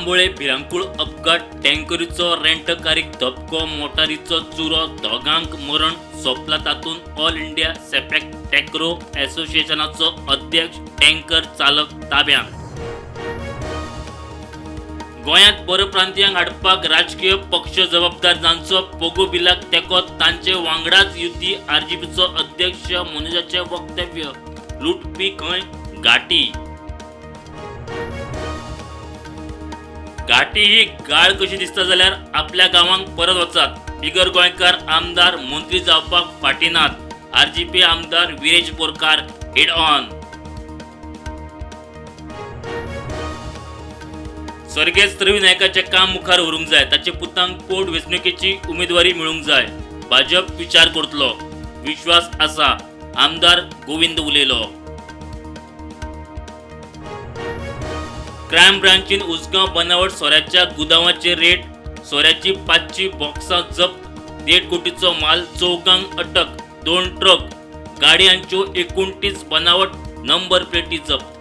जांभोळे भिरांकूळ अपघात टँकरीचो रेंटकारीक धपको मोटारीचो चुरो दोगांक मरण सोपला तातून ऑल इंडिया सेपॅक टॅक्रो असोसिएशनाचो अध्यक्ष टँकर चालक ताब्यात। गोंयांत परप्रांतीयांक हाडपाक राजकीय पक्ष जबाबदार जांचो पोगो बिलाक तेको तांचे वांगडाच युती आरजीपीचो अध्यक्ष मनोजाचे वक्तव्य लुटपी खंय घाटी ही गाळ कशी दिसता जाल्यार आपल्या गांवांक परत वचात। बिगर गोंयकार आमदार मंत्री जावपाक फाटीनात। आरजीपी आमदार विरेश बोरकार हेड ऑन। स्वर्गेस्त रवी नायकाचे काम मुखार व्हरूंक जाय, ताचे पुतांक पोट वेंचणुकेची उमेदवारी मेळूंक जाय। भाजप विचार करतलो, विश्वास आसा, आमदार गोविंद उलयलो। क्रायम ब्रांचीन उसगांव बनावट सोऱ्याच्या गुदावांचे रेड, सोऱ्याची 500 बॉक्सां जप्त, 1.5 कोटीचो माल, 4 अटक, 2 ट्रक, गाडयांच्यो 29 बनावट नंबर प्लेटी जप्त।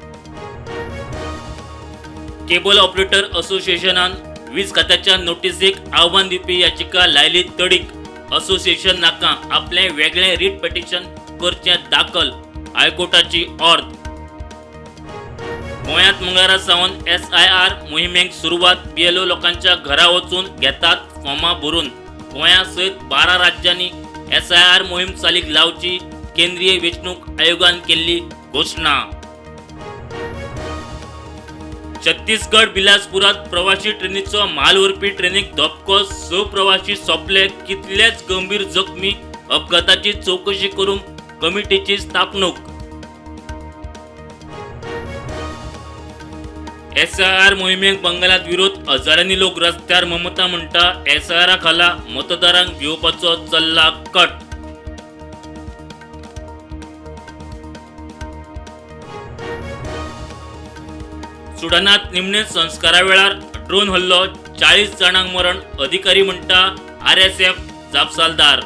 केबल ऑपरेटर असोसिएशनान वीज खात्याच्या नोटीसेक आव्हान दिवपी याचिका लायली तडीक। असोसिएशन नाका आपले वेगळे रीट पिटिशन करचे दाखल, हायकोर्टाची ऑर्थ। गोंयांत मंगळारा सावन SIR मोहिमेक सुरवात। BLO लोकांच्या घरा वचून घेतात फॉर्मां भरून। गोंया सयत 12 राज्यांनी SIR मोहीम चालीक लावची केंद्रीय वेंचणूक आयोगान केल्ली घोषणा। छत्तीसगड बिलासपुरात प्रवासी ट्रेनीचो म्हाल व्हरपी ट्रेनीक धपको, 6 प्रवासी सोंपले, कितलेच गंभीर जखमी। अपघाताची चौकशी करूंक कमिटीची स्थापणूक। SIR मोहिमेक बंगालात विरोध, हजारांनी लोक रस्त्यार। ममता म्हणटा SIR खाला मतदारांक भिवपाचो चल्ला कट। सुडानात निमणे संस्कारा वेळार ड्रोन हल्लो, 40 जाणांक मरण। अधिकारी म्हणटा RSF जापसालदार।